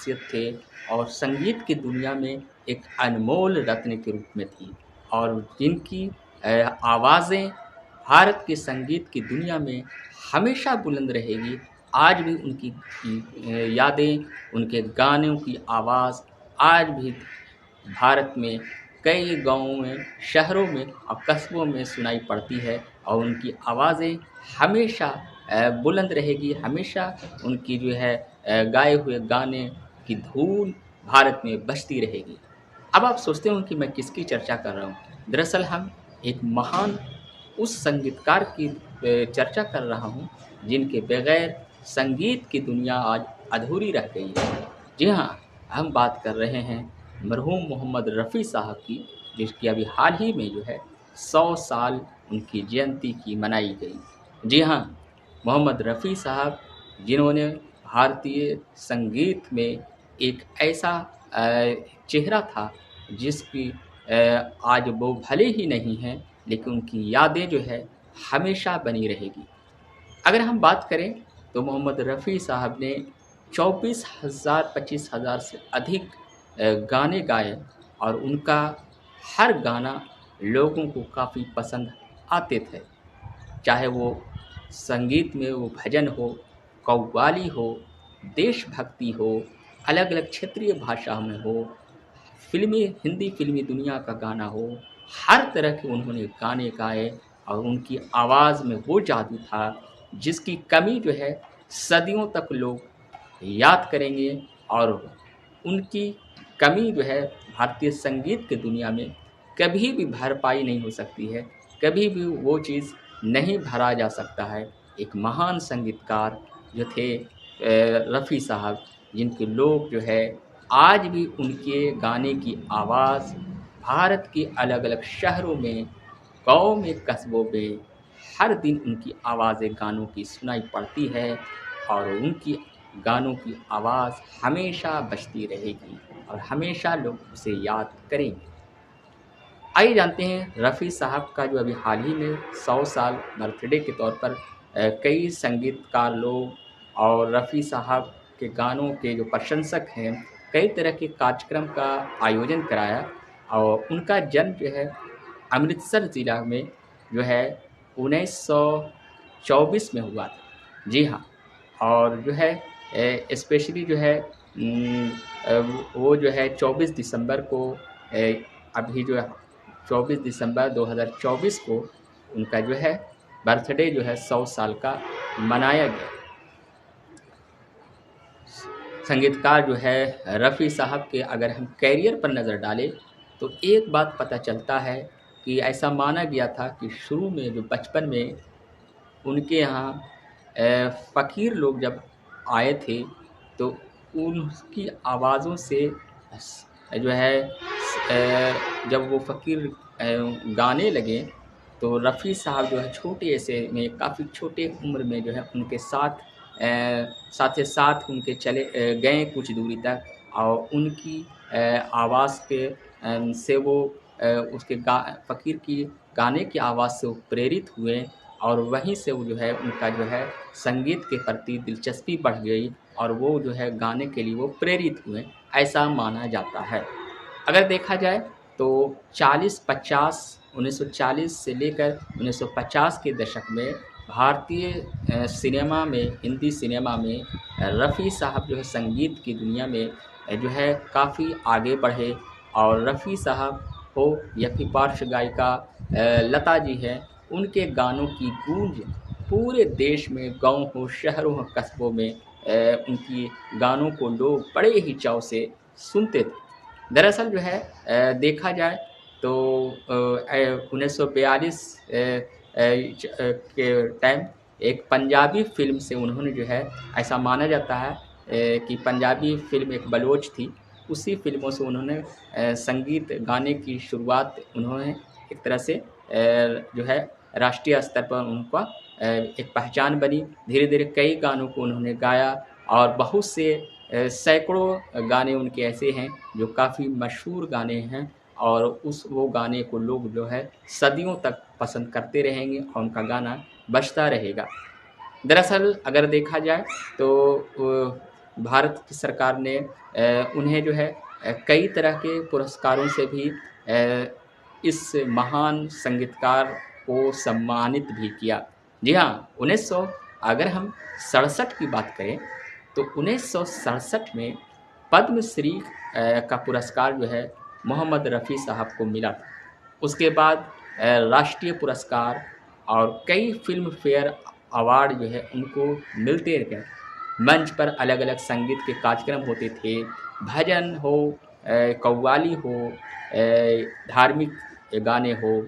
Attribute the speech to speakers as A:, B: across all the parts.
A: शख्सियत थे और संगीत की दुनिया में एक अनमोल रत्न के रूप में थी और जिनकी आवाज़ें भारत के संगीत की दुनिया में हमेशा बुलंद रहेगी। आज भी उनकी यादें, उनके गानों की आवाज़ आज भी भारत में कई गाँवों में, शहरों में और कस्बों में सुनाई पड़ती है और उनकी आवाज़ें हमेशा बुलंद रहेगी, हमेशा उनकी जो है गाए हुए गाने की धून भारत में बजती रहेगी। अब आप सोचते हो कि मैं किसकी चर्चा कर रहा हूँ? दरअसल हम एक महान उस संगीतकार की चर्चा कर रहा हूँ, जिनके बगैर संगीत की दुनिया आज अधूरी रह गई है। जी हाँ, हम बात कर रहे हैं मरहूम मोहम्मद रफ़ी साहब की, जिसकी अभी हाल ही में जो है 100 साल उनकी जयंती की मनाई गई। जी हाँ, मोहम्मद रफ़ी साहब जिन्होंने भारतीय संगीत में एक ऐसा चेहरा था जिसकी आज वो भले ही नहीं हैं, लेकिन उनकी यादें जो है हमेशा बनी रहेगी। अगर हम बात करें तो मोहम्मद रफ़ी साहब ने 24,000 25,000 से अधिक गाने गाए और उनका हर गाना लोगों को काफ़ी पसंद आते थे। चाहे वो संगीत में वो भजन हो, कव्वाली हो, देशभक्ति हो, अलग-अलग क्षेत्रीय भाषा में हो, हिंदी फ़िल्मी दुनिया का गाना हो, हर तरह के उन्होंने गाने गाए और उनकी आवाज़ में वो जादू था, जिसकी कमी जो है सदियों तक लोग याद करेंगे और उनकी कमी जो है भारतीय संगीत की दुनिया में कभी भी भरपाई नहीं हो सकती है, कभी भी वो चीज़ नहीं भरा जा सकता है। एक महान संगीतकार जो थे रफ़ी साहब, जिनके लोग जो है आज भी उनके गाने की आवाज़ भारत के अलग-अलग शहरों में, गाँव में, कस्बों में हर दिन उनकी आवाज़ें गानों की सुनाई पड़ती है और उनकी गानों की आवाज़ हमेशा बजती रहेगी और हमेशा लोग उसे याद करेंगे। आइए जानते हैं रफ़ी साहब का जो अभी हाल ही में 100 साल बर्थडे के तौर पर कई संगीतकार लोग और रफ़ी साहब के गानों के जो प्रशंसक हैं, कई तरह के कार्यक्रम का आयोजन कराया और उनका जन्म जो है अमृतसर ज़िला में जो है 1924 में हुआ था। जी हाँ, और जो है स्पेशली जो है वो जो है 24 दिसंबर को अभी जो है 24 दिसंबर 2024 को उनका जो है बर्थडे जो है 100 साल का मनाया गया। संगीतकार जो है रफ़ी साहब के अगर हम करियर पर नज़र डालें तो एक बात पता चलता है कि ऐसा माना गया था कि शुरू में जो बचपन में उनके यहाँ फ़कीर लोग जब आए थे तो उनकी आवाज़ों से जो है जब वो फ़कीर गाने लगे तो रफ़ी साहब जो है छोटे से में काफ़ी छोटे उम्र में जो है उनके साथ साथ उनके चले गए कुछ दूरी तक और उनकी आवाज़ के से वो उसके फ़कीर की गाने की आवाज़ से वो प्रेरित हुए और वहीं से वो जो है उनका जो है संगीत के प्रति दिलचस्पी बढ़ गई और वो जो है गाने के लिए वो प्रेरित हुए, ऐसा माना जाता है। अगर देखा जाए तो 40-50 1940 से लेकर 1950 के दशक में भारतीय सिनेमा में, हिंदी सिनेमा में रफ़ी साहब जो है संगीत की दुनिया में जो है काफ़ी आगे बढ़े और रफ़ी साहब हो या फिर पार्श्व गायिका लता जी हैं, उनके गानों की गूंज पूरे देश में, गाँव हो, शहरों हो, कस्बों में उनकी गानों को लोग बड़े ही चाव से सुनते थे। दरअसल जो है देखा जाए तो 1942 के टाइम एक पंजाबी फ़िल्म से उन्होंने जो है ऐसा माना जाता है कि पंजाबी फ़िल्म एक बलोच थी, उसी फ़िल्मों से उन्होंने संगीत गाने की शुरुआत उन्होंने एक तरह से जो है राष्ट्रीय स्तर पर उनका एक पहचान बनी। धीरे-धीरे कई गानों को उन्होंने गाया और बहुत से सैकड़ों गाने उनके ऐसे हैं जो काफ़ी मशहूर गाने हैं और वो गाने को लोग जो है सदियों तक पसंद करते रहेंगे और उनका गाना बजता रहेगा। दरअसल अगर देखा जाए तो भारत की सरकार ने उन्हें जो है कई तरह के पुरस्कारों से भी इस महान संगीतकार को सम्मानित भी किया। जी हाँ, 1900 अगर हम 67 की बात करें तो 1967 में पद्मश्री का पुरस्कार जो है मोहम्मद रफ़ी साहब को मिला था। उसके बाद राष्ट्रीय पुरस्कार और कई फिल्म फेयर अवार्ड जो है उनको मिलते गए। मंच पर अलग अलग संगीत के कार्यक्रम होते थे, भजन हो, कव्वाली हो, धार्मिक गाने हो,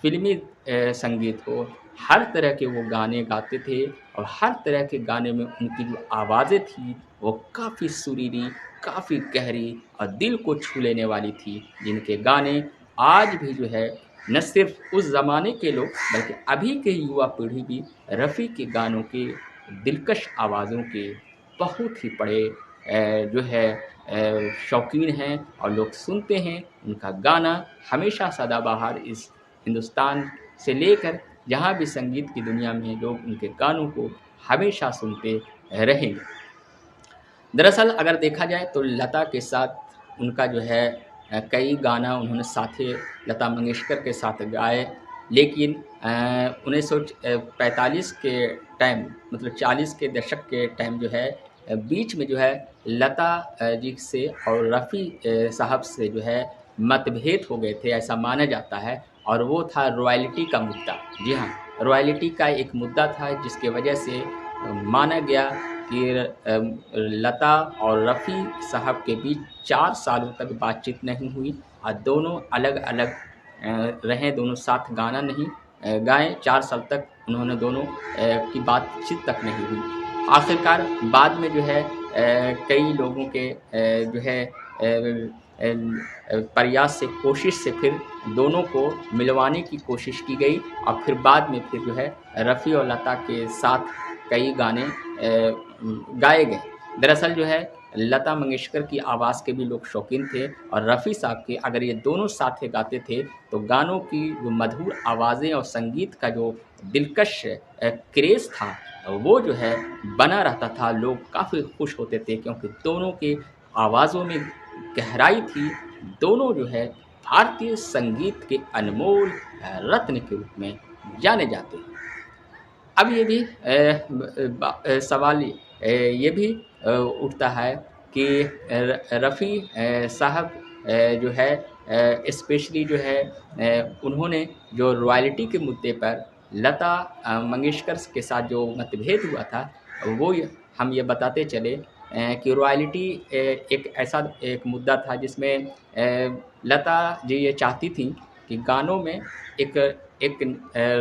A: फ़िल्मी संगीत हो, हर तरह के वो गाने गाते थे और हर तरह के गाने में उनकी जो आवाज़ें थी वो काफ़ी सुरीली, काफ़ी गहरी और दिल को छू लेने वाली थी, जिनके गाने आज भी जो है न सिर्फ उस ज़माने के लोग बल्कि अभी के युवा पीढ़ी भी रफ़ी के गानों के दिलकश आवाज़ों के बहुत ही बड़े जो है शौकीन हैं और लोग सुनते हैं। उनका गाना हमेशा सदाबहार इस हिंदुस्तान से लेकर जहाँ भी संगीत की दुनिया में लोग उनके गानों को हमेशा सुनते रहेंगे। दरअसल अगर देखा जाए तो लता के साथ उनका जो है कई गाना उन्होंने साथे लता मंगेशकर के साथ गाए, लेकिन 1945 के टाइम मतलब 40 के दशक के टाइम जो है बीच में जो है लता जी से और रफ़ी साहब से जो है मतभेद हो गए थे, ऐसा माना जाता है। और वो था रॉयल्टी का मुद्दा। जी हाँ, रॉयल्टी का एक मुद्दा था जिसके वजह से माना गया कि लता और रफ़ी साहब के बीच 4 सालों तक बातचीत नहीं हुई और दोनों अलग-अलग रहे, दोनों साथ गाना नहीं गाए। 4 साल तक उन्होंने दोनों की बातचीत तक नहीं हुई। आखिरकार बाद में जो है कई लोगों के जो है प्रयास से, कोशिश से फिर दोनों को मिलवाने की कोशिश की गई और फिर बाद में फिर जो है रफ़ी और लता के साथ कई गाने गाए गए। दरअसल जो है लता मंगेशकर की आवाज़ के भी लोग शौकीन थे और रफ़ी साहब के अगर ये दोनों साथ गाते थे तो गानों की जो मधुर आवाज़ें और संगीत का जो दिलकश क्रेज़ था वो जो है बना रहता था। लोग काफ़ी खुश होते थे क्योंकि दोनों की आवाज़ों में गहराई थी। दोनों जो है भारतीय संगीत के अनमोल रत्न के रूप में जाने जाते हैं। अब ये भी सवाल ये भी उठता है कि रफ़ी साहब जो है स्पेशली जो है उन्होंने जो रॉयल्टी के मुद्दे पर लता मंगेशकर के साथ जो मतभेद हुआ था वो हम ये बताते चले कि रॉयल्टी एक ऐसा एक मुद्दा था जिसमें लता जी ये चाहती थी कि गानों में एक एक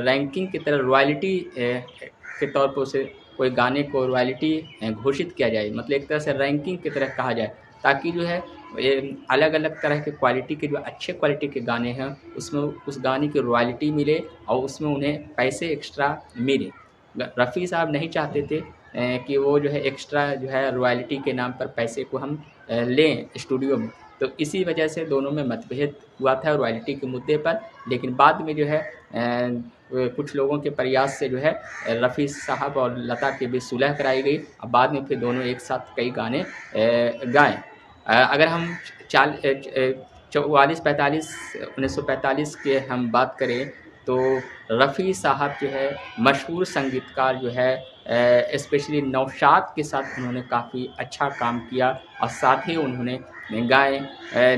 A: रैंकिंग की तरह रॉयल्टी के तौर पर उसे कोई गाने को रॉयल्टी घोषित किया जाए, मतलब एक तरह से रैंकिंग की तरह कहा जाए ताकि जो है अलग अलग तरह के क्वालिटी के जो अच्छे क्वालिटी के गाने हैं उसमें उस गाने की रॉयल्टी मिले और उसमें उन्हें पैसे एक्स्ट्रा मिले। रफ़ी साहब नहीं चाहते थे कि वो जो है एक्स्ट्रा जो है रॉयल्टी के नाम पर पैसे को हम लें स्टूडियो में, तो इसी वजह से दोनों में मतभेद हुआ था रॉयल्टी के मुद्दे पर। लेकिन बाद में जो है कुछ लोगों के प्रयास से जो है रफ़ी साहब और लता के बीच सुलह कराई गई और बाद में फिर दोनों एक साथ कई गाने गाए। अगर हम 44-45 1945 के हम बात करें तो रफ़ी साहब जो है मशहूर संगीतकार जो है स्पेशली नौशाद के साथ उन्होंने काफ़ी अच्छा काम किया और साथ ही उन्होंने गाए।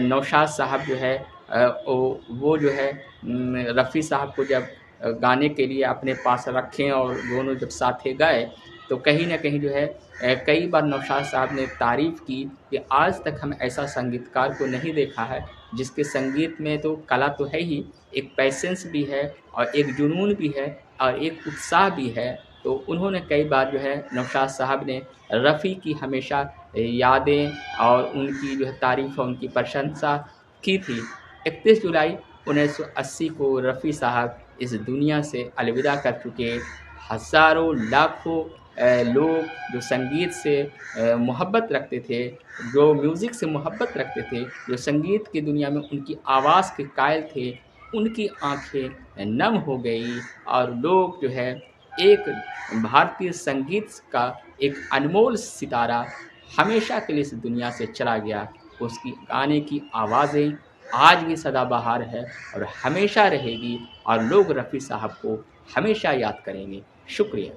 A: नौशाद साहब जो है वो जो है रफ़ी साहब को जब गाने के लिए अपने पास रखें और दोनों जब साथ गाए तो कहीं न कहीं जो है कई बार नौशाद साहब ने तारीफ़ की कि आज तक हम ऐसा संगीतकार को नहीं देखा है जिसके संगीत में तो कला तो है ही, एक पैशेंस भी है और एक जुनून भी है और एक उत्साह भी है। तो उन्होंने कई बार जो है नौशाद साहब ने रफ़ी की हमेशा यादें और उनकी जो है तारीफ़ और उनकी प्रशंसा की थी। 31 जुलाई 1980 को रफ़ी साहब इस दुनिया से अलविदा कर चुके। हज़ारों लाखों लोग जो संगीत से मोहब्बत रखते थे, जो म्यूज़िक से मोहब्बत रखते थे, जो संगीत की दुनिया में उनकी आवाज़ के कायल थे, उनकी आँखें नम हो गई और लोग जो है एक भारतीय संगीत का एक अनमोल सितारा हमेशा के लिए इस दुनिया से चला गया, उसकी गाने की आवाज़ें आज भी सदाबहार है और हमेशा रहेगी और लोग रफ़ी साहब को हमेशा याद करेंगे। शुक्रिया।